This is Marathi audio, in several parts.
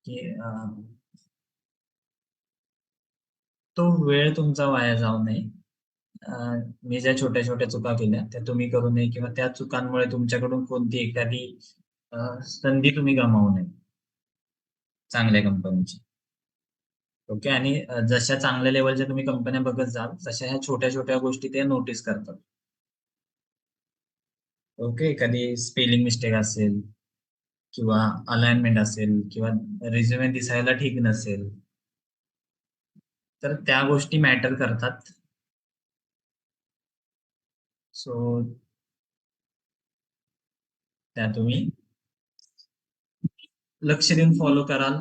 की तो वेळ तुमचा वाया जाऊ नये. मी ज्या छोट्या छोट्या चुका केल्या त्या तुम्ही करू नये किंवा त्या चुकांमुळे तुमच्याकडून कोणती एखादी संधी तुम्ही गमावू नये चांगल्या कंपनीची. ओके. आणि जशा चांगल्या लेवलच्या तुम्ही कंपन्या बघत जाल तशा ह्या छोट्या छोट्या गोष्टी ते नोटीस करतात. ओके. एखादी स्पेलिंग मिस्टेक असेल किंवा अलाइनमेंट असेल किंवा रिझ्युमे दिसायला ठीक नसेल, तर त्या गोष्टी मॅटर करतात. सो त्या तुम्ही लक्ष देऊन फॉलो कराल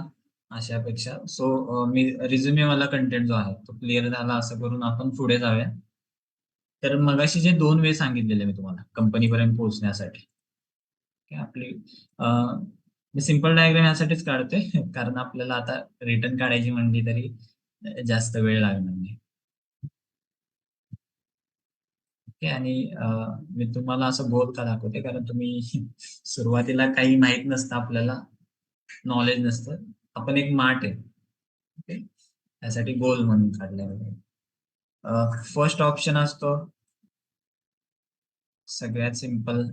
अशा अपेक्षा. सो मी रिझ्युमे वाला कंटेंट जो आहे तो क्लिअर झाला असं करून आपण पुढे जाऊया. तर मगाशी जे 2 वे सांगितलेले मी तुम्हाला कंपनीपर्यंत पोहोचण्यासाठी, की आपली मी सिंपल डायग्राम यासाठीच काढतोय कारण आपल्याला आता रिटर्न काढायची म्हणली तरी जास्त वेळ लागणार नाही. ओके. आणि मी तुम्हाला असं गोल का दाखवते कारण तुम्ही सुरुवातीला काही माहित नसतं आपल्याला, नॉलेज नसतं. आपण एक माठ आहे. ओके. त्यासाठी गोल म्हणून काढलाय. फर्स्ट ऑप्शन असतो सगळ्यात सिंपल,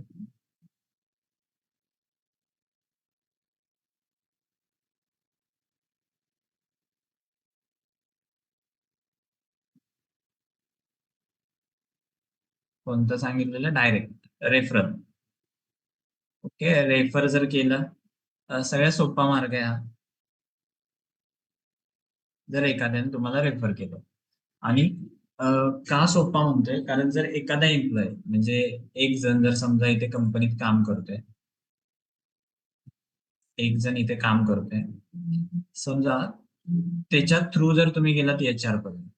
कोणतं सांगितलेलं, डायरेक्ट रेफरल. ओके. रेफर जर केलं सगळ्यात सोपा मार्ग आहे हा. जर एखाद्याने तुम्हाला रेफर केलं आणि का सोपा म्हणतोय कारण जर एखादा एम्प्लॉय म्हणजे एक जण जर समजा इथे कंपनीत काम करतोय, एक जण इथे काम करतोय समजा, त्याच्या थ्रू जर तुम्ही गेलात एचआर पर्यंत,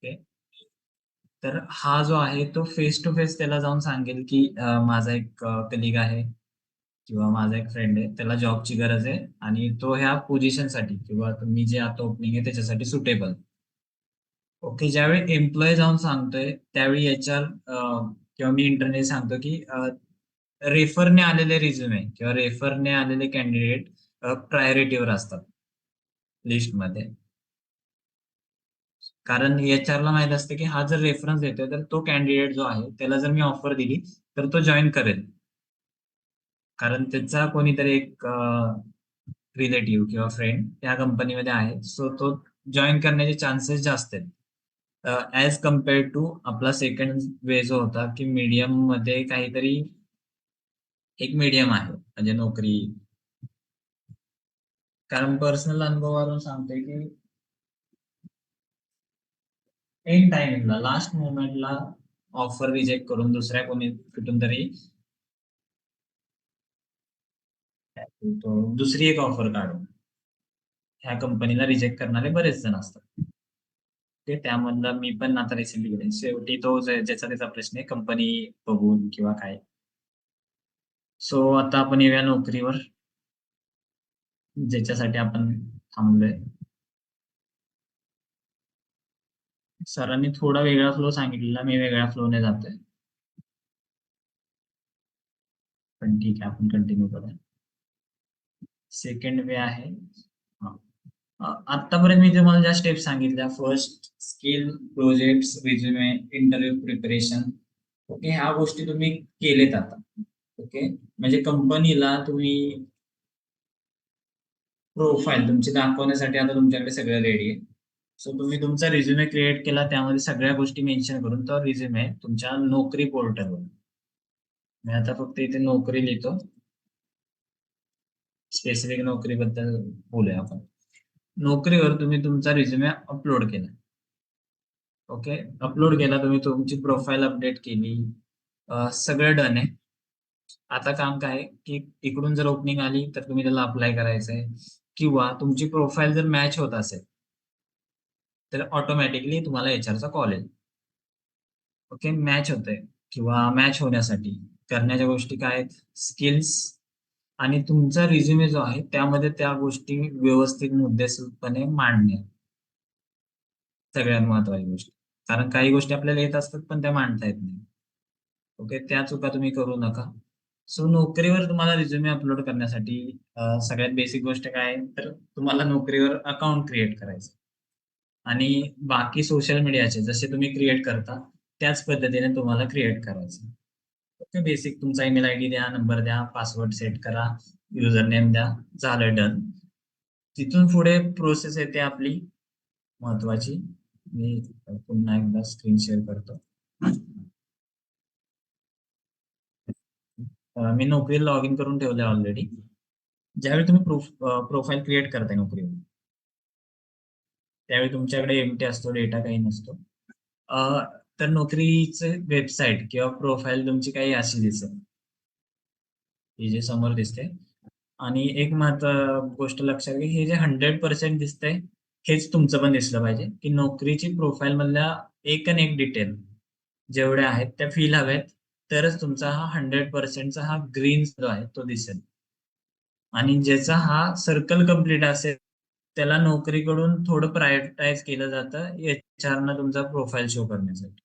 ओके, तर हा जो आहे तो फेस टू फेस त्याला जाऊन सांगेल की माझा एक कलिग आहे किंवा माझा एक फ्रेंड आहे, त्याला जॉबची गरज आहे आणि तो ह्या पोझिशनसाठी किंवा मी जे आता ओपनिंग आहे त्याच्यासाठी सुटेबल. ओके. ज्यावेळी एम्प्लॉय जाऊन सांगतोय त्यावेळी एचआर किंवा मी इंटरनेट सांगतो की रेफरने आलेले रिझ्युमे किंवा रेफरने आलेले कॅन्डिडेट प्रायोरिटीवर असतात लिस्टमध्ये. कारण एचआर ला माहित असते की हा जर रेफरन्स देतोय तर तो कॅन्डिडेट जो आहे त्याला जर मी ऑफर दिली तर तो जॉईन करेल. कारण त्याचा कोणीतरी एक रिलेटिव्ह किंवा फ्रेंड त्या कंपनीमध्ये आहे, सो तो जॉईन करण्याचे चान्सेस जास्त आहेत ऍज कम्पेअर्ड टू आपला सेकंड वे जो होता की मीडियम मध्ये काहीतरी एक मीडियम आहे म्हणजे नोकरी. कारण पर्सनल अनुभवावरून सांगतोय की एन टाइमिंगला लास्ट मोमेंटला ऑफर रिजेक्ट करून दुसऱ्या कोणी कुठून तरी तो दुसरी एक ऑफर काढून ह्या कंपनीला रिजेक्ट करणारे बरेच जण असतात. ते त्यामधला मी पण आता रिसेंटली गेले. शेवटी तो ज्याचा त्याचा प्रश्न आहे कंपनी बघून किंवा काय. सो आता आपण येऊया नोकरीवर, ज्याच्यासाठी आपण थांबलोय. सरांनी थोडा वेगळा फ्लो सांगितलेला, मी वेगळ्या फ्लोने जातोय, पण ठीक आहे आपण कंटिन्यू करूया. सेकंड वे आहे, आतापर्यंत मी तुम्हाला ज्या स्टेप सांगितल्या, first skill, project, resume, interview preparation, okay, ह्या गोष्टी तुम्ही केलेत आता. ओके. म्हणजे कंपनीला तुम्ही प्रोफाईल तुमची दाखवण्यासाठी आता तुमच्याकडे सगळं रेडी आहे. सो तुम्ही तुमचा रिझ्युमे क्रिएट केला, त्यामध्ये सगळ्या गोष्टी मेन्शन करून तो रिझ्युमे तुमच्या नोकरी पोर्टलवर, मी आता फक्त इथे नोकरी लिहितो, स्पेसिफिक नोकरीबद्दल बोलूया आपण. नोकरीवर तुम्ही तुमचा रिझ्युमे अपलोड केला. ओके. अपलोड केला तुम्ही, तुमची प्रोफाईल अपडेट केली, सगळं डन आहे. आता काम काय की इकडून जर ओपनिंग आली तर तुम्ही त्याला अप्लाय करायचंय किंवा तुमची प्रोफाईल जर मॅच होत असेल तर ऑटोमॅटिकली तुम्हाला एचआरचा कॉल येईल. ओके. मॅच होतंय किंवा मॅच होण्यासाठी करण्याच्या गोष्टी काय आहेत, स्किल्स आणि तुमचा रिझ्युमे जो आहे त्यामध्ये त्या गोष्टी व्यवस्थित मुद्देसूदपणे मांडणे, सगळ्यात महत्वाची गोष्ट. कारण काही गोष्टी आपल्याला येत असतात पण त्या मांडता येत नाही. ओके. त्या चुका तुम्ही करू नका. सो नोकरीवर तुम्हाला रिझ्युमे अपलोड करण्यासाठी सगळ्यात बेसिक गोष्ट काय आहे, तर तुम्हाला नोकरीवर अकाउंट क्रिएट करायचं आणि बाकी सोशल मीडियाचे जसे तुम्ही क्रिएट करता त्याच पद्धतीने तुम्हाला क्रिएट करायचं. ओके, बेसिक तुमचा ईमेल आयडी द्या, नंबर द्या, पासवर्ड सेट करा, युजर नेम द्या, झालं डन. तिथून पुढे प्रोसेस येते आपली महत्वाची. मी पुन्हा एकदा स्क्रीन शेअर करतो. मी नोकरीला लॉग इन करून ठेवलंय ऑलरेडी. ज्यावेळी तुम्ही प्रोफाईल क्रिएट करताय नोकरीवर, त्यावेळी तुमच्याकडे एमटी असतो, डेटा काही नसतो. तर नोकरीचे वेबसाईट किंवा प्रोफाईल तुमची काही अशी दिसेल, ही जे समोर दिसते. आणि एक गोष्ट लक्षात घ्या, हे जे 100% दिसतंय हेच तुमचं पण दिसलं पाहिजे, की नोकरीची प्रोफाईल मधल्या एक आणि एक डिटेल जेवढ्या आहेत त्या फील हव्यात, तरच तुमचा हा 100%चा हा ग्रीन जो आहे तो दिसेल. आणि ज्याचा हा सर्कल कंप्लीट असेल त्याला नोकरीकडून थोडं प्रायोरिटाईज केलं जातं HR न तुमचा प्रोफाईल शो करण्यासाठी.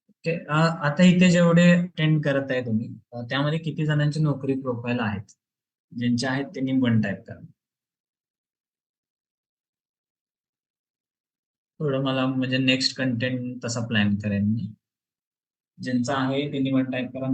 ओके, आता इथे जेवढे अटेंड करत आहे तुम्ही, त्यामध्ये किती जणांची नोकरी प्रोफाईल आहेत? ज्यांचे आहेत त्यांनी 1 टाईप करा. थोडं मला म्हणजे नेक्स्ट कंटेंट तसा प्लॅन करेन मी. ज्यांचा आहे त्यांनी 1 टाईप करा.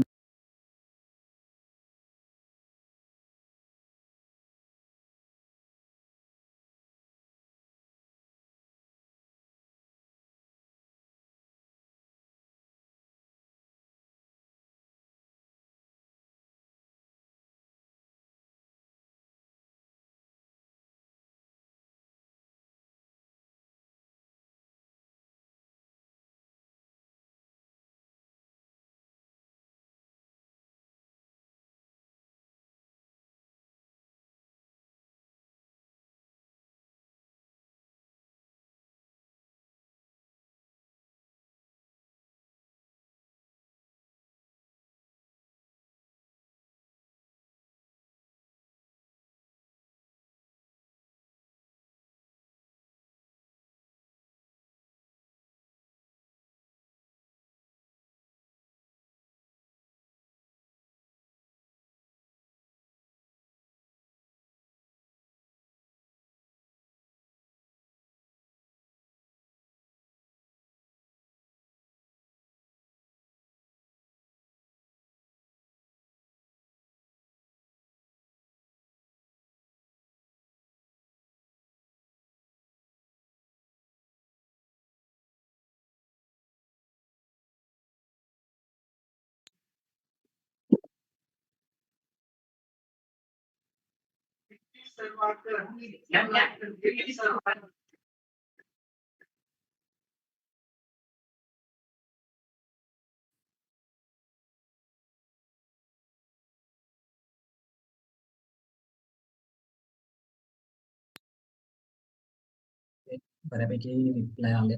बऱ्यापैकी रिप्लाय आले.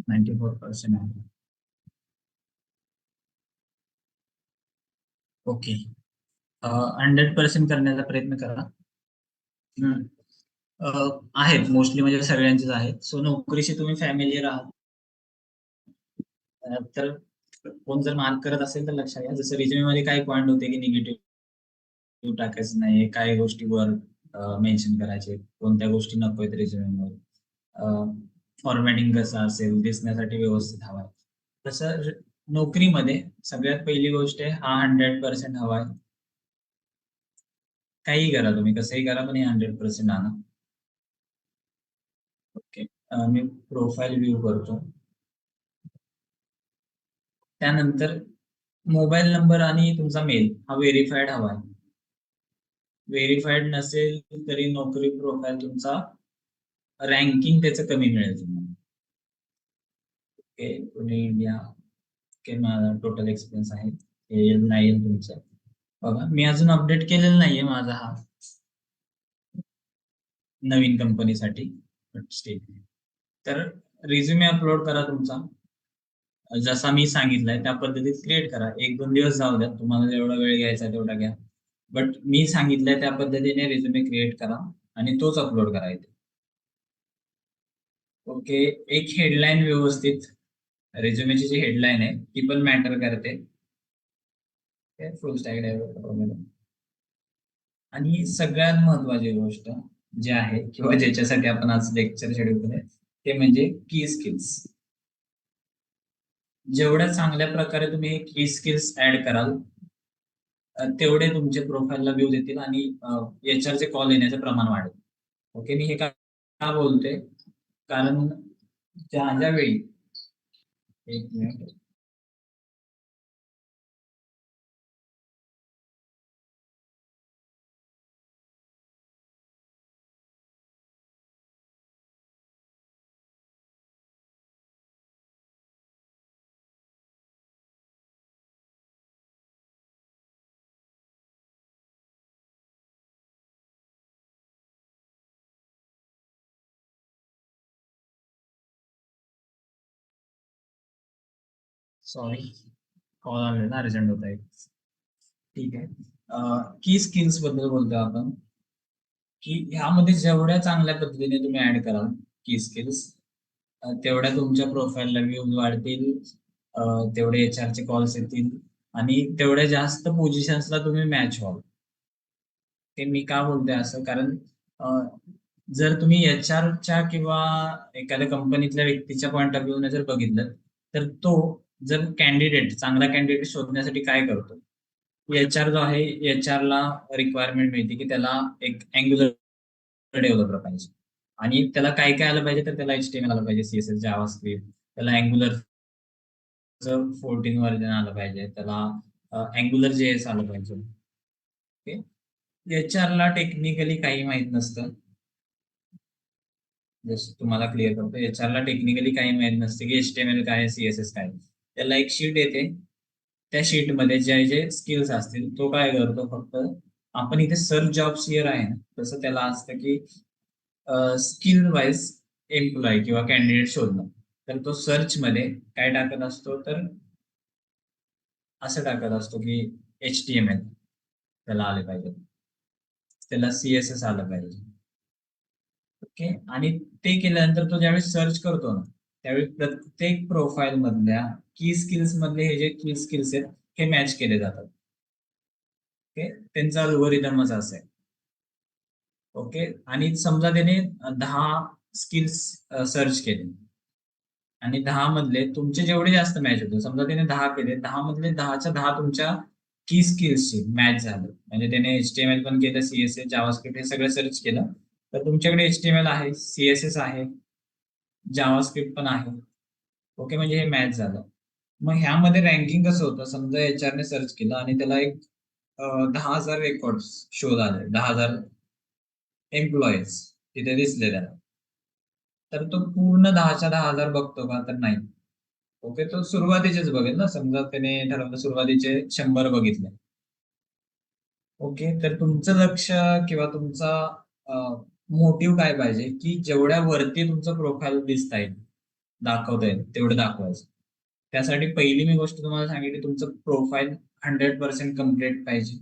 94% आहे. ओके, 100% करण्याचा प्रयत्न करा. हम्म. आहेत मोस्टली, म्हणजे सगळ्यांचेच आहेत. सो नोकरीशी तुम्ही फॅमिलीयर आहात. तर कोण जर मार्क करत असेल तर लक्षात घ्या, जसं रिझ्युमे मध्ये काही पॉईंट होते की निगेटिव्ह टाकायचं नाही, काय गोष्टीवर मेन्शन करायचे, कोणत्या गोष्टी नको आहेत रिझ्युमेवर, फॉर्मॅटिंग कसं असेल, दिसण्यासाठी व्यवस्थित हवा आहे. तसं नोकरीमध्ये सगळ्यात पहिली गोष्ट आहे, हा 100% हवा आहे. काही करा तुम्ही, कसंही करा, पण हे 100% आणा. ओके, मी प्रोफाईल व्ह्यू करतो. त्यानंतर मोबाईल नंबर आणि तुमचा मेल हा व्हेरीफाईड हवा आहे. व्हेरीफाईड नसेल तरी नोकरी प्रोफाईल तुमचा रँकिंग त्याचं कमी मिळेल तुम्हाला. Okay, Pune India. ओके, माझा टोटल एक्सपेन्स आहे, हे नाही येईल तुमचं. बघा, मी अजून अपडेट केलेला नाहीये माझा हा नवीन कंपनीसाठी. तर रिझ्युमे अपलोड करा तुमचा, जसा मी सांगितलंय त्या पद्धतीत क्रिएट करा. 1-2 दिवस जाऊ द्या, तुम्हाला जेवढा वेळ घ्यायचा तेवढा घ्या. बट मी सांगितलंय त्या पद्धतीने रिझ्युमे क्रिएट करा आणि तोच अपलोड करा इथे. ओके, एक हेडलाईन व्यवस्थित, रेझ्युमेची जी हेडलाईन आहे ती पण मॅटर करते. फुल स्टॅक डेव्हलपर. आणि सगळ्यात महत्वाची गोष्ट जी आहे किंवा ज्याच्यासाठी आपण आज लेक्चर शेड्यूल केलंय ते म्हणजे की स्किल्स. जेवढ्या चांगल्या प्रकारे तुम्ही हे की स्किल्स ऍड कराल तेवढे तुमचे प्रोफाईलला व्ह्यूज येतील आणि HR चे कॉल येण्याचं प्रमाण वाढेल. ओके, मी हे का बोलते, कारण ज्या वेळी, एक मिनिट, सॉरी, कॉल आलेला अर्जंट होता एक. ठीक आहे, की स्किल्स बद्दल बोलतो आपण, की ह्यामध्ये जेवढ्या चांगल्या पद्धतीने तुम्ही ऍड कराल की स्किल्स, तेवढ्या तुमच्या प्रोफाईलला व्ह्यूज वाढतील, तेवढे HR चे कॉल्स येतील आणि तेवढ्या जास्त पोझिशन्सला तुम्ही मॅच व्हाल. ते मी का बोलतोय असं, कारण जर तुम्ही HR च्या किंवा एखाद्या कंपनीतल्या व्यक्तीच्या पॉईंट ऑफ व्ह्यू जर बघितलं, तर तो जर कॅन्डिडेट, चांगला कॅन्डिडेट शोधण्यासाठी काय करतो, HR जो आहे, HR ला रिक्वायरमेंट मिळते की त्याला एक अँग्युलर डेव्हलपर पाहिजे. आणि त्याला काय काय आलं पाहिजे, तर त्याला HTML आलं पाहिजे, CSS, जावास्क्रिप्ट, त्याला अँग्युलरचं 14 व्हर्जन आलं पाहिजे, त्याला अँग्युलर JS आलं पाहिजे. ओके, HR ला टेक्निकली काही माहित नसतं. जसं तुम्हाला क्लिअर करतो, HR ला टेक्निकली काही माहित नसते की HTML काय, CSS काय. त्याला एक शीट येते, त्या शीट मध्ये जे जे स्किल्स असतील तो काय करतो, फक्त आपण इथे सर्च जॉब्स हिअर आहे ना, तसं त्याला असतं की स्किल वाईज एम्प्लॉय किंवा कॅन्डिडेट शोधणं. तर तो सर्च मध्ये काय टाकत असतो, तर असं टाकत असतो की HTML त्याला आले पाहिजे, त्याला CSS आलं पाहिजे. ओके, आणि ते केल्यानंतर तो ज्यावेळी सर्च करतो ना, त्यावेळी प्रत्येक प्रोफाईल मधल्या की स्किल्स मधले हे जे की स्किल्स आहेत हे मॅच केले जातात. ओके, त्यांचा अल्गोरिदमच असं आहे. ओके, आणि समजा त्याने 10 स्किल्स सर्च केले आणि 10 मधले तुमचे जेवढे जास्त मॅच होते, समजा त्याने 10 केले, 10 मधले 10च्या 10 तुमच्या की स्किल्सची मॅच झालं, म्हणजे त्याने HTML पण केलं, CSS, जावास्क्रिप्ट हे सगळं सर्च केलं, तर तुमच्याकडे HTML आहे, CSS आहे, जावास्क्रिप्ट पण आहे. ओके, म्हणजे हे मॅच झालं. मग ह्यामध्ये रँकिंग कसं होतं, समजा HR ने सर्च केलं आणि त्याला एक 10,000 रेकॉर्ड शोध आले, 10,000 एम्प्लॉईज तिथे दिसले त्याला, तर तो पूर्ण 10च्या 10,000 बघतो का, तर नाही. ओके, तो सुरुवातीचेच बघेल ना, समजा त्याने ठरवलं सुरुवातीचे 100 बघितले. ओके, तर तुमचं लक्ष किंवा तुमचा मोटिव्ह काय पाहिजे, की जेवढ्या वरती तुमचं प्रोफाईल दिसता येईल, दाखवता येईल तेवढं दाखवायचं. त्यासाठी पहिली मी गोष्ट तुम्हाला सांगितली, तुमचं प्रोफाईल 100% कम्प्लीट पाहिजे.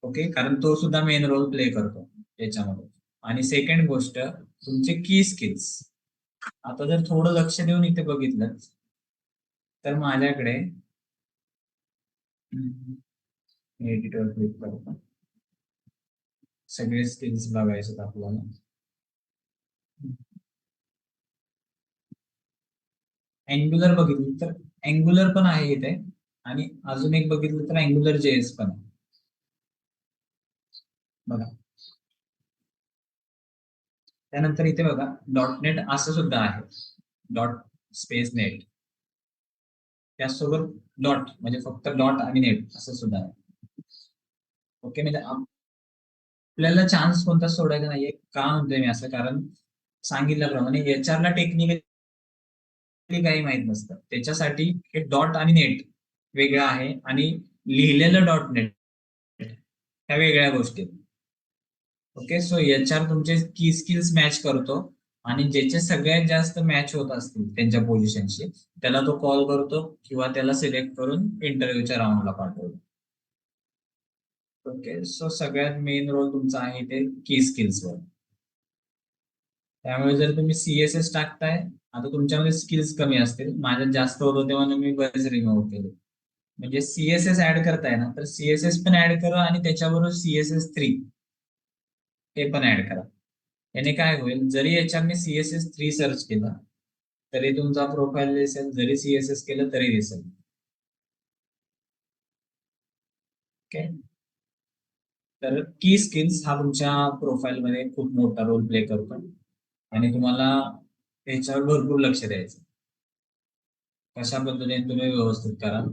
ओके, कारण तो सुद्धा मेन रोल प्ले करतो याच्यामध्ये. आणि सेकंड गोष्ट, तुमचे की स्किल्स. आता जर थोडं लक्ष देऊन इथे बघितलं, तर माझ्याकडे एडिटर क्लिक करतो, सगळे स्किल्स बघायचे आपल्याला. अँग्युलर बघितलं तर अँग्युलर पण आहे इथे, आणि अजून एक बघितलं तर अँग्युलर JS पण आहे. बघा, त्यानंतर इथे बघा डॉट नेट असं सुद्धा आहे, डॉट स्पेस नेट, त्याचसोबत डॉट म्हणजे फक्त डॉट आणि नेट असं सुद्धा आहे. ओके, म्हणजे आपल्याला चान्स कोणता सोडायचा नाहीये. का म्हणतोय मी असं, कारण सांगितल्याप्रमाणे HR ला टेक्निकली काही माहित नसतं, त्याच्यासाठी हे डॉट आणि नेट वेगळं आहे आणि लिहिलेलं डॉट नेट ह्या वेगळ्या गोष्टी. ओके, सो HR तुमचे की स्किल्स मॅच करतो आणि ज्याचे सगळ्यात जास्त मॅच होत असतील त्यांच्या पोझिशनशी, त्याला तो कॉल करतो किंवा त्याला सिलेक्ट करून इंटरव्ह्यूच्या राऊंडला पाठवतो. ओके, सो सगळ्यात मेन रोल तुमचा आहे ते की स्किल्सवर. त्यामुळे जर तुम्ही सीएसएस टाकताय, आता तुमच्यामध्ये स्किल्स कमी असतील, माझ्यात जास्त होतं तेव्हा मी बरेच रिमूव्ह केले. म्हणजे सीएसएस ऍड करताय ना, तर सीएसएस पण ऍड करा आणि त्याच्याबरोबर CSS3 हे पण ऍड करा. याने काय होईल, जरी याच्यात मी CSS3 सर्च केला तरी तुमचा प्रोफाईल दिसेल, जरी CSS केलं तरी दिसेल. ओके. तर की स्किल्स हा तुमच्या प्रोफाईल मध्ये खूप मोठा रोल प्ले करतो आणि तुम्हाला याच्यावर भरपूर लक्ष द्यायचं. कशा पद्धतीने तुम्ही व्यवस्थित करा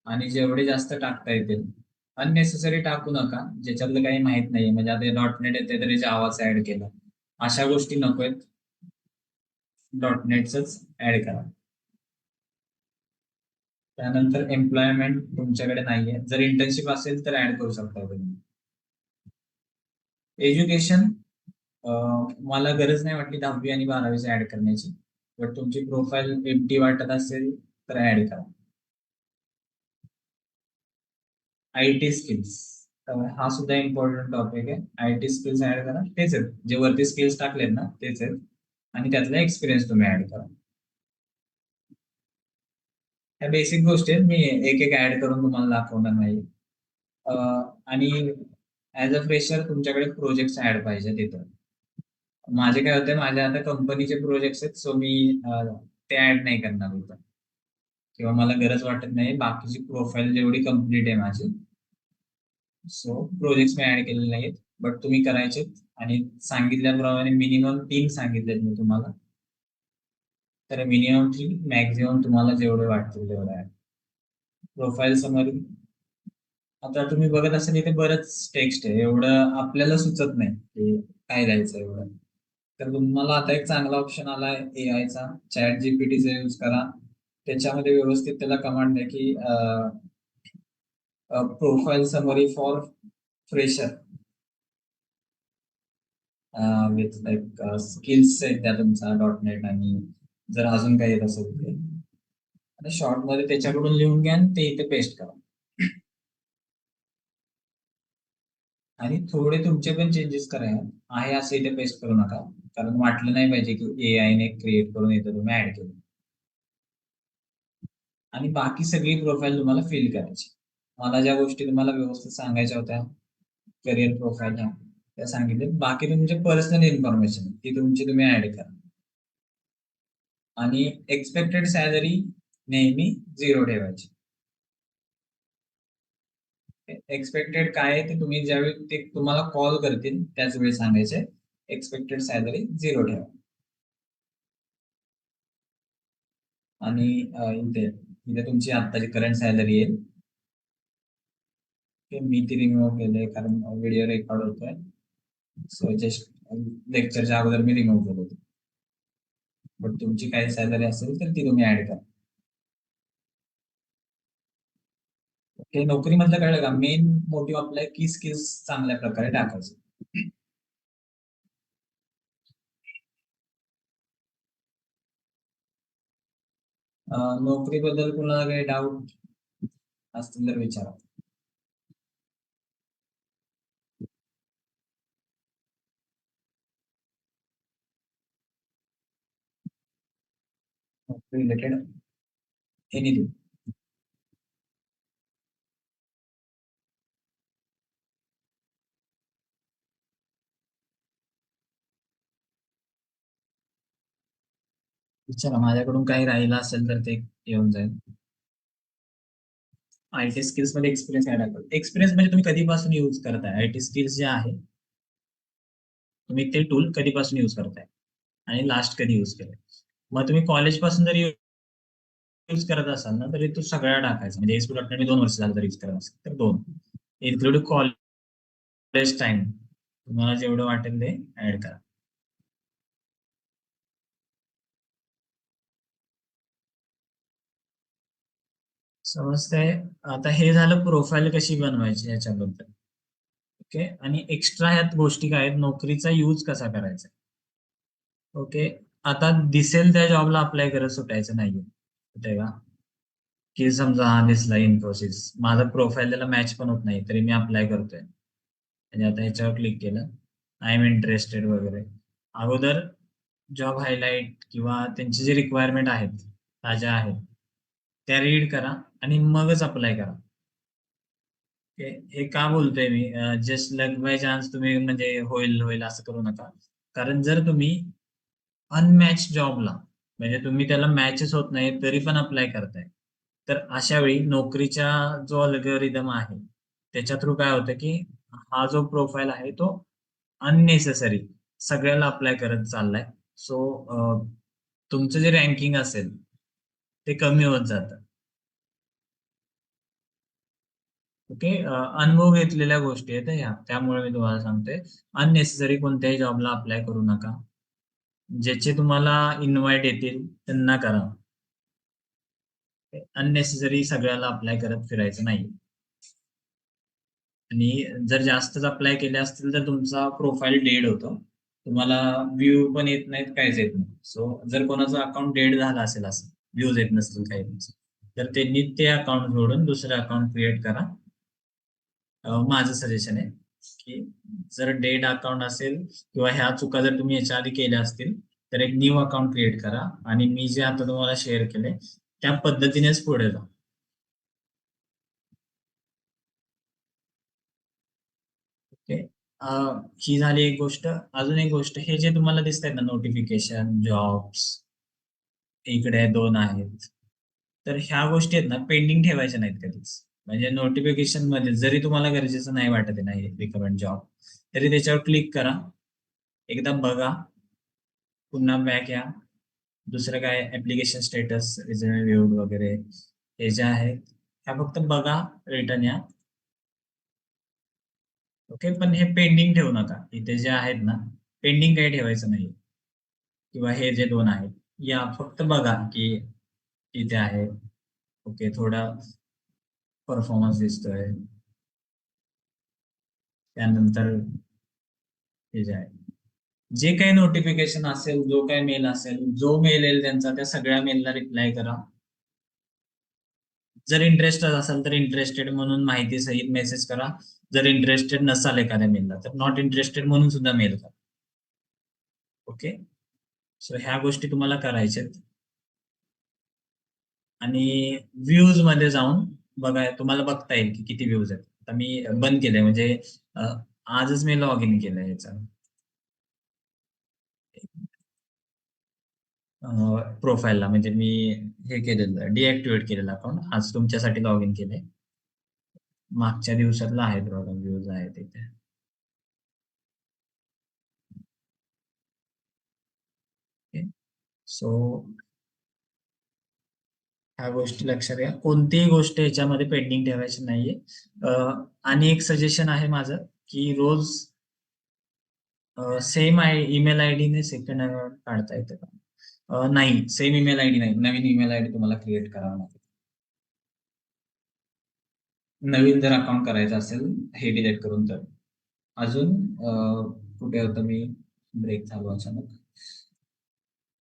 आणि जेवढे जास्त टाकता येतील, अननेसेसरी टाकू नका ज्याच्यातलं काही माहित नाहीये. म्हणजे आता .NET येते तरी जावाच ऍड केलं, अशा गोष्टी नको आहेत. .NETच ऍड करा. त्यानंतर एम्प्लॉयमेंट तुमच्याकडे नाहीये, जर इंटर्नशिप असेल तर ऍड करू शकता तुम्ही. एज्युकेशन मला गरज नाही वाटली 10वी आणि 12वीची ऍड करण्याची, बट तुमची प्रोफाईल एम्प्टी वाटत असेल तर ऍड करा. IT स्किल्स, हा सुद्धा इम्पॉर्टंट टॉपिक आहे. IT स्किल्स ऍड करा. तेच आहेत जे वरती स्किल्स टाकलेत ना, तेच आहेत आणि त्यातला एक्सपिरियन्स तुम्ही ऍड करा. ह्या बेसिक गोष्टी आहेत, मी एक एक ऍड करून तुम्हाला दाखवणार नाही. आणि ऍज अ फ्रेशर तुमच्याकडे प्रोजेक्ट ऍड पाहिजे तिथं. माझे काय होते, माझ्या आता कंपनीचे प्रोजेक्ट्स आहेत, सो मी ते ऍड नाही करणार होतं किंवा मला गरज वाटत नाही. बाकीची प्रोफाईल जेवढी कम्प्लीट आहे माझी, सो प्रोजेक्ट मी ऍड केलेले नाहीत, बट तुम्ही करायचे. आणि सांगितल्याप्रमाणे मिनिमम 3 सांगितलेत मी तुम्हाला, तर मिनिमम 3, मॅक्झिमम तुम्हाला जेवढे वाटतील तेवढे ऍड. प्रोफाईल समरी, आता तुम्ही बघत असाल इथे बरंच टेक्स्ट आहे, एवढं आपल्याला सुचत नाही की काय द्यायचं एवढं. तर तुम्हाला आता एक चांगला ऑप्शन आलाय AI चा, ChatGPTचा यूज करा. त्याच्यामध्ये व्यवस्थित त्याला कमांड द्या की profile summary for fresher with like skills आहेत त्या तुमचा .NET, आणि जर अजून काही येत असेल ते आणि शॉर्ट मध्ये त्याच्याकडून लिहून घ्या आणि ते इथे पेस्ट करा. आणि थोडे तुमचे पण चेंजेस करा आहे असं इथे पेस्ट करू नका, कारण वाटलं नाही पाहिजे की AI ने क्रिएट करून इथे तुम्ही ऍड केलं. आणि बाकी सगळी प्रोफाईल तुम्हाला फिल करायची. मला ज्या गोष्टी तुम्हाला व्यवस्थित सांगायच्या होत्या करिअर प्रोफाईल ह्या, त्या सांगितले. बाकी तुमचे पर्सनल इन्फॉर्मेशन ती तुमची तुम्ही ऍड करा. आणि एक्सपेक्टेड सॅलरी नेहमी 0 ठेवायची. एक्सपेक्टेड काय आहे ते तुम्ही ज्यावेळी ते तुम्हाला कॉल करतील त्याच वेळी सांगायचे. एक्सपेक्टेड सॅलरी 0 ठेवा. आणि इथे इथे तुमची आत्ताची करंट सॅलरी येईल. मी ती रिमूव्ह केले कारण व्हिडिओ रेकॉर्ड होतोय, सो जस्ट लेक्चरच्या अगोदर मी रिमूव्ह केलं होतं. बट तुमची काही सॅलरी असेल तर ती तुम्ही ऍड करा. ओके. नोकरी मधलं कळलं का, मेन मोटिव्ह आपला की स्किल्स चांगल्या प्रकारे टाकायचं. नोकरीबद्दल कुणाला काही डाऊट असतील तर विचारा. Related anything. विचारा, माझ्याकडून काही राहिलं असेल तर ते येऊन जाईल. IT स्किल्स मध्ये एक्सपिरियन्स ऍड करा. एक्सपिरियन्स म्हणजे तुम्ही कधीपासून युज करताय IT स्किल्स जे आहे, तुम्ही ते टूल कधीपासून युज करताय आणि लास्ट कधी युज केलंय. मग तुम्ही कॉलेज पासून जर यूज करत असाल ना, तरी तो सगळ्या टाकायचा. म्हणजे ASP.NET मी 2 वर्ष झालं तरी यूज करत असेल तर 2, इन्क्लुडिंग कॉलेज टाइम, तुम्हाला जेवढं वाटेल ते ऍड करा. समजतंय. आता हे झालं प्रोफाईल कशी बनवायची याच्याबद्दल. ओके. आणि एक्स्ट्रा ह्यात गोष्टी काय आहेत, नोकरीचा यूज कसा करायचा. ओके. आता दिसेल त्या जॉबला अप्लाय करत सुटायचं नाहीये, कुठे का, की समजा हा दिसला इन्फोसिस, माझा प्रोफाईल त्याला मॅच पण होत नाही तरी मी अप्लाय करतोय. म्हणजे आता ह्याच्यावर क्लिक केलं, आय एम इंटरेस्टेड वगैरे, अगोदर जॉब हायलाइट किंवा त्यांची जे रिक्वायरमेंट आहेत ताज्या आहेत त्या रीड करा आणि मगच अप्लाय करा. हे का बोलतोय मी, जस्ट लक बाय चान्स तुम्ही म्हणजे होईल होईल असं करू नका. कारण जर तुम्ही अनमॅच जॉबला म्हणजे तुम्ही त्याला मॅचच होत नाही तरी पण अप्लाय करताय, तर अशा वेळी नोकरीच्या जो अल्गोरिदम आहे त्याच्या थ्रू काय होतं की हा जो प्रोफाईल आहे तो अननेसेसरी सगळ्याला अप्लाय करत चाललाय. सो तुमचं जे रँकिंग असेल ते कमी होत जातं. ओके, अनुभव घेतलेल्या गोष्टी आहेत ह्या, त्यामुळे मी तुम्हाला सांगतोय अननेसेसरी कोणत्याही जॉबला अप्लाय करू नका. ज्याचे तुम्हाला इन्व्हाइट येतील त्यांना करा. अननेसेसरी सगळ्याला अप्लाय करत फिरायचं नाही. आणि जर जास्तच अप्लाय केले असतील तर तुमचा प्रोफाईल डेड होतो, तुम्हाला व्ह्यू पण येत नाहीत, काहीच येत नाही. सो जर कोणाचं अकाउंट डेड झालं असेल, असं व्ह्यूज येत नसतील काही, तर त्यांनी ते अकाउंट सोडून दुसरं अकाउंट क्रिएट करा. माझं सजेशन आहे की जर डेड अकाउंट असेल किंवा ह्या चुका जर तुम्ही याच्या आधी केल्या असतील तर एक न्यू अकाउंट क्रिएट करा आणि मी जे आता तुम्हाला शेअर केले त्या पद्धतीनेच पुढे जा. ओके, ही झाली एक गोष्ट. अजून एक गोष्ट, हे जे तुम्हाला दिसत आहेत ना नोटिफिकेशन जॉब्स, इकडे 2 आहेत, तर ह्या गोष्टी आहेत ना पेंडिंग ठेवायच्या नाहीत कधीच. म्हणजे नोटिफिकेशन मध्ये जरी तुम्हाला गरजेचं नाही वाटत आहे नाही रिकमेंड जॉब, तरी त्याच्यावर क्लिक करा, एकदा बघा, पुन्हा बॅक या. दुसरं काय ऍप्लिकेशन स्टेटस रिझ्यूमे व्ह्यूड वगैरे हे जे आहेत ह्या फक्त बघा, रिटर्न या. ओके, पण हे पेंडिंग ठेवू नका. इथे जे आहेत ना पेंडिंग काही ठेवायचं नाही, किंवा हे जे 2 आहेत या फक्त बघा की इथे आहे. ओके, थोडा परफॉर्मन्स दिसतोय. त्यानंतर हे जे आहे, जे काही नोटिफिकेशन असेल, जो काही मेल असेल, जो मेल येईल त्यांचा त्या सगळ्या मेलला रिप्लाय करा. जर इंटरेस्टेड असाल तर इंटरेस्टेड म्हणून माहिती सहित मेसेज करा. जर इंटरेस्टेड नसाल एखाद्या मेलला तर नॉट इंटरेस्टेड म्हणून सुद्धा मेल करा. ओके, सो ह्या गोष्टी तुम्हाला करायच्या आहेत. आणि व्ह्यूज मध्ये जाऊन बघा, तुम्हाला बघता येईल की किती व्ह्यूज आहेत. आता मी बंद केलंय म्हणजे आजच मी लॉग इन केलंय याचा प्रोफाईलला, म्हणजे मी हे केलेलं डिऍक्टिव्हेट केलेलं अकाउंट, आज तुमच्यासाठी लॉग इन केलंय. मागच्या दिवसातला आहेत बघा व्ह्यूज आहेत इथे. सो ह्या गोष्टी लक्षात घ्या, कोणतीही गोष्ट याच्यामध्ये पेंडिंग ठेवायची नाहीये. आणि एक सजेशन आहे माझं की रोज सेम ईमेल आयडी ने सेकंड अकाउंट काढता येतं का? नाही, सेम ईमेल आयडी नाही, नवीन ईमेल आयडी तुम्हाला क्रिएट करावा लागेल. नवीन जर अकाउंट करायचं असेल हे डिलीट करून तर. अजून कुठे होतं मी, ब्रेक झालो अचानक.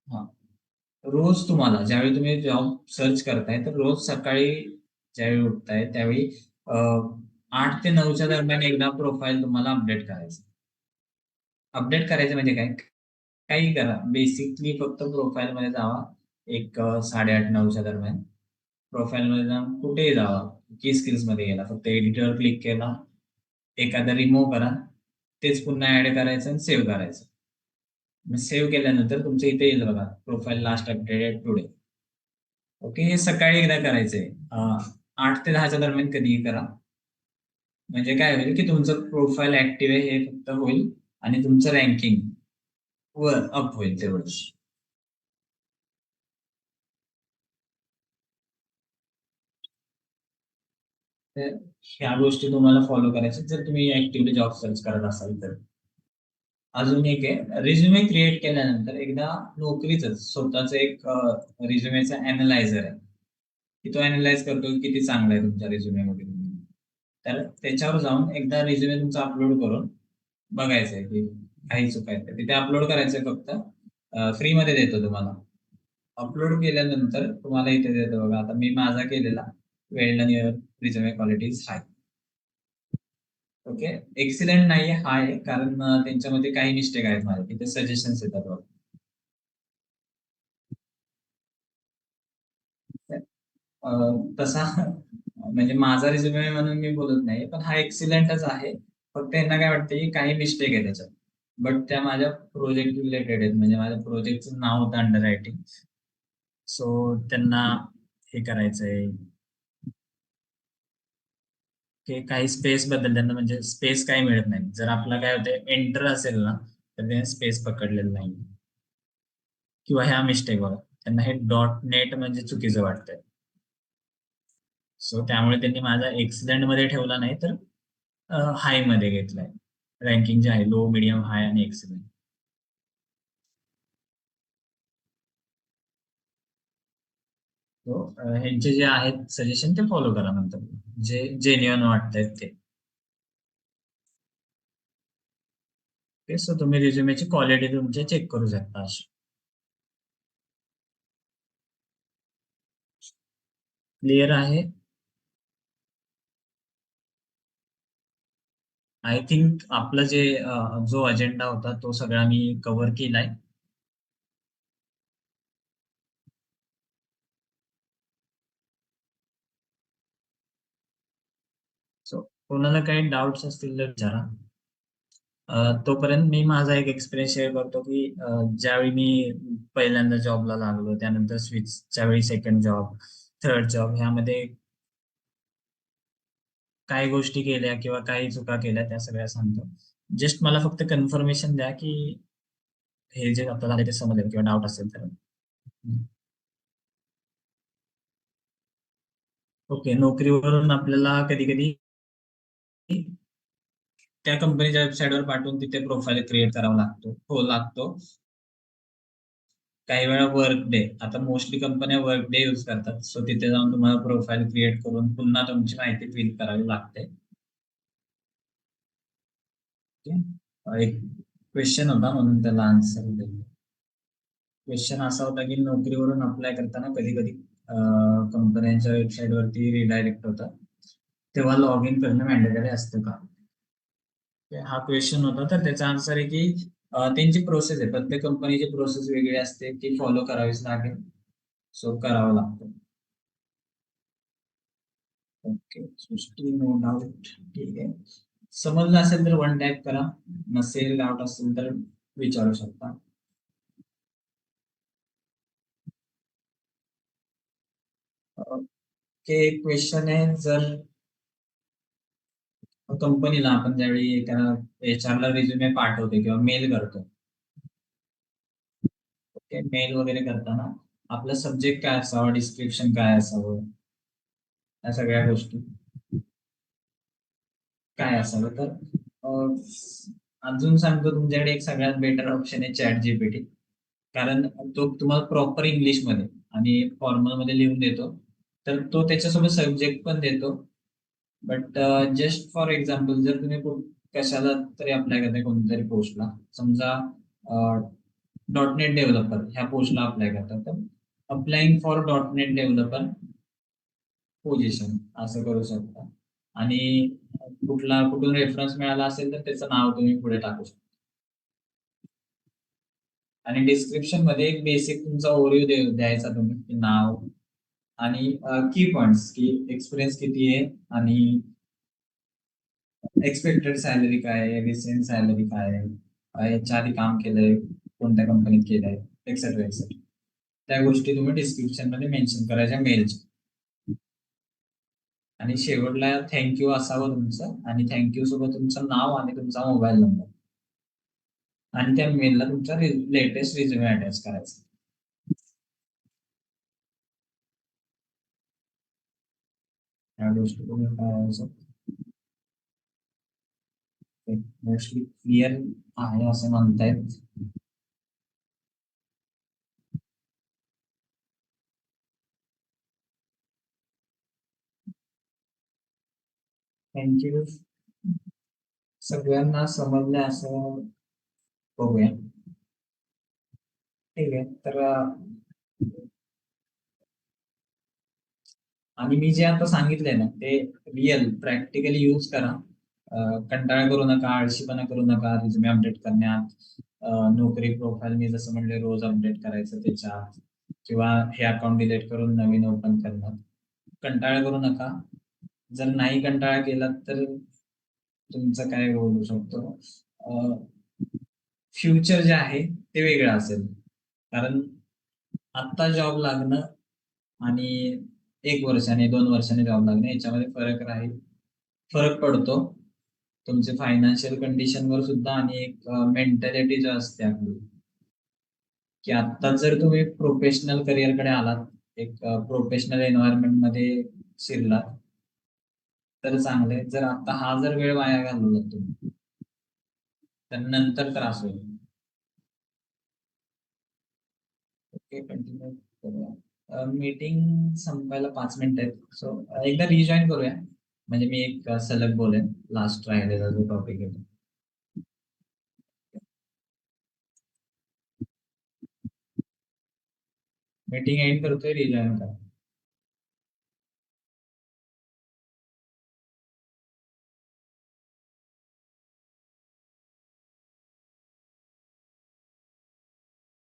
हा, रोज तुम्हाला ज्यावेळी तुम्ही जॉब सर्च करताय तर रोज सकाळी ज्यावेळी उठताय त्यावेळी 8 ते 9च्या दरम्यान एकदा प्रोफाईल तुम्हाला अपडेट करायचं. अपडेट करायचं म्हणजे काय, काही करा, बेसिकली फक्त प्रोफाईल मध्ये जावा. एक 8:30-9च्या दरम्यान प्रोफाईल मध्ये जाऊन कुठेही जावा, की स्किल्स मध्ये गेला, फक्त एडिटर क्लिक केला, एखादा रिमूव्ह करा, तेच पुन्हा ऍड करायचं आणि सेव्ह करायचं. मग सेव्ह केल्यानंतर तुमच्या इथे येईल बघा profile last updated today. Okay, हे सकाळी एकदा करायचंय, 8 ते 10च्या दरम्यान कधीही करा. म्हणजे काय होईल की तुमचं प्रोफाईल ऍक्टिव्ह आहे हे फक्त होईल आणि तुमचं रँकिंग वर अप होईल तेवढंच. तर ह्या गोष्टी तुम्हाला फॉलो करायच्या जर तुम्ही ऍक्टिव्हली जॉब सर्च करत असाल तर. अजून एक आहे, रिझ्युमे क्रिएट केल्यानंतर एकदा नोकरीच स्वतःच एक रिझ्युमेचा अनालायझर आहे की तो अनालाइज करतो की किती चांगला आहे तुमच्या रिझ्युमेमध्ये. तर त्याच्यावर जाऊन एकदा रिझ्युमे तुमचा अपलोड करून बघायचंय की काही चुका आहेत का. तिथे अपलोड करायचंय, फक्त फ्रीमध्ये देतो तुम्हाला. अपलोड केल्यानंतर तुम्हाला इथे देतो बघा, आता मी माझा केलेला well done your resume qualities हाय. ओके, एक्सिलेंट नाही हा आहे, कारण त्यांच्यामध्ये काही मिस्टेक आहेत माझ्या, तिथे सजेशन्स येतात बघा. तसा म्हणजे माझा रिझ्युमे म्हणून मी बोलत नाही, पण हा एक्सिलेंटच आहे. फक्त त्यांना काय वाटतं की काही मिस्टेक आहे त्याच्यात, बट त्या माझ्या प्रोजेक्ट रिलेटेड आहेत, म्हणजे माझ्या प्रोजेक्टचं नाव होतं अंडर रायटिंग. सो त्यांना हे करायचंय की काही स्पेस बद्दल त्यांना, म्हणजे स्पेस काही मिळत नाही. जर आपला काय होतं एंटर असेल ना, तर ते स्पेस पकडलेलं नाही. किंवा ह्या मिस्टेक बघा, त्यांना हे डॉट नेट म्हणजे चुकीचं वाटतंय. सो त्यामुळे त्यांनी माझा एक्सलंट मध्ये ठेवला नाही, तर हाय मध्ये घेतलाय. रँकिंग जे आहे लो, मिडियम, हाय आणि एक्सलंट. ह्यांचे जे आहेत सजेशन ते फॉलो करा नंतर, जे जेन्युअन वाटतायत ते. ओके, सो तुम्ही रिझ्युमेची क्वालिटी तुमची चेक करू शकता अशी. क्लिअर आहे? आय थिंक आपलं जे जो अजेंडा होता तो सगळा मी कव्हर केलाय. सो कोणाला काही डाऊट्स असतील तर विचारा. तोपर्यंत मी माझा एक एक्सपिरियन्स शेअर करतो की ज्यावेळी मी पहिल्यांदा जॉबला लागलो, त्यानंतर स्विचच्या वेळी सेकंड जॉब, थर्ड जॉब, ह्यामध्ये काय गोष्टी केल्या किंवा काही चुका केल्या त्या सगळ्या सांगतो. जस्ट मला फक्त कन्फर्मेशन द्या की हे जे आपल्याला आहे ते समजेल, किंवा डाऊट असेल तर. ओके, नोकरीवरून आपल्याला कधी कधी त्या कंपनीच्या वेबसाईटवर पाठवून तिथे प्रोफाईल क्रिएट करावा लागतो. हो, लागतो. काही वेळा वर्क डे, आता मोस्टली कंपन्या वर्क डे यूज करतात, सो तिथे जाऊन तुम्हाला प्रोफाईल क्रिएट करून पुन्हा तुमची माहिती फिल करावी लागते. ओके. एक क्वेश्चन होता म्हणून त्याला आन्सर दिलं. क्वेश्चन असा होता की नोकरीवरून अप्लाय करताना कधी कधी कंपन्यांच्या वेबसाईट वरती रिडायरेक्ट होतात, तेव्हा लॉग इन करणं मॅन्डेटरी असतं का? हा क्वेश्चन होता. तर त्याचा आन्सर आहे की त्यांची प्रोसेस आहे, प्रत्येक कंपनीची प्रोसेस वेगळी असते, ती फॉलो करावीच लागेल. सो करावं लागतं. ओके, सृष्टी नो डाऊट. ठीक आहे, समजलं असेल तर वन टाईप करा, नसेल डाऊट असेल तर विचारू शकता. ओके, क्वेश्चन आहे, जर कंपनीला आपण ज्यावेळी एका HR ला रिझ्युमे पाठवतो किंवा मेल करतो, ओके, मेल वगैरे करताना आपलं सब्जेक्ट काय असावं, डिस्क्रिप्शन काय असावं, या सगळ्या गोष्टी काय असावं, तर अं, अजून सांगतो, तुमच्याकडे एक सगळ्यात बेटर ऑप्शन आहे चॅट जीपीटी. कारण तो तुम्हाला प्रॉपर इंग्लिश मध्ये आणि फॉर्मल मध्ये लिहून देतो. तर तो त्याच्यासोबत सब्जेक्ट पण देतो. बट जस्ट फॉर एक्झाम्पल, जर तुम्ही कशाला तरी अप्लाय करताय कोणत्यातरी पोस्टला, समजा डॉट नेट डेव्हलपर ह्या पोस्टला अप्लाय करतात, तर applying for dot net developer position असं करू शकता. आणि कुठून रेफरन्स मिळाला असेल तर त्याचं नाव तुम्ही पुढे टाकू शकता. आणि डिस्क्रिप्शन मध्ये एक बेसिक तुमचा ओव्हरव्ह्यू द्यायचा तुम्ही, की नाव आणि की पॉइंट्स, की एक्सपिरियन्स किती आहे, आणि एक्सपेक्टेड सॅलरी काय आहे, रिसेंट सॅलरी काय आहे, याच्या आधी काम केलंय, कोणत्या कंपनीत केलंय, एक्सेट्रा एक्सेट्रा. त्या गोष्टी तुम्ही डिस्क्रिप्शन मध्ये मेन्शन करायच्या मेलच्या. आणि शेवटला थँक्यू असावं तुमचं, आणि थँक्यू सोबत तुमचं नाव आणि तुमचा मोबाईल नंबर, आणि त्या मेलला तुमचा लेटेस्ट रिझ्युमे अटॅच करायचा. या गोष्टी तुम्ही करायचं. मोस्टली क्लिअर आहे असं म्हणतायत. थँक्यू. सगळ्यांना समजलं असं बघूया. ठीक आहे, तर आणि मी जे आता सांगितलंय ना, ते रिअल प्रॅक्टिकली यूज करा. कंटाळा करू नका, आळशीपणा करू नका रिझ्युमे अपडेट करण्यात. नोकरी प्रोफाईल मी जसं म्हणले रोज अपडेट करायचं त्याच्यात, किंवा हे अकाउंट डिलीट करून नवीन ओपन करणं. कंटाळा करू नका. जर नाही कंटाळा केला तर तुमचं काय होऊ शकतो, फ्युचर जे आहे ते वेगळं असेल. कारण आत्ता जॉब लागणं आणि 1 वर्षाने 2 वर्षाने जॉब लागणे याच्यामध्ये फरक पडतो. तुमचे फायनान्शियल कंडिशन वर सुद्धा, आणि एक मेंटॅलिटी जो असते आपली, की आता जर तुम्ही प्रोफेशनल करिअरकडे आलात, एक प्रोफेशनल एन्व्हायरमेंट मध्ये शिरलात तर चांगले. जर आता हा जर वेळ वाया घालवला तुम्ही तर नंतर त्रास होईल. ओके, कंटिन्यू करूया. मीटिंग संपायला 5 मिनिट आहेत, सो एकदा रिजॉईन करूया, म्हणजे मी एक सलग बोलेन लास्ट राहिलेला जो टॉपिक आहे. मीटिंग एंड करतोय, रिजॉईन करा.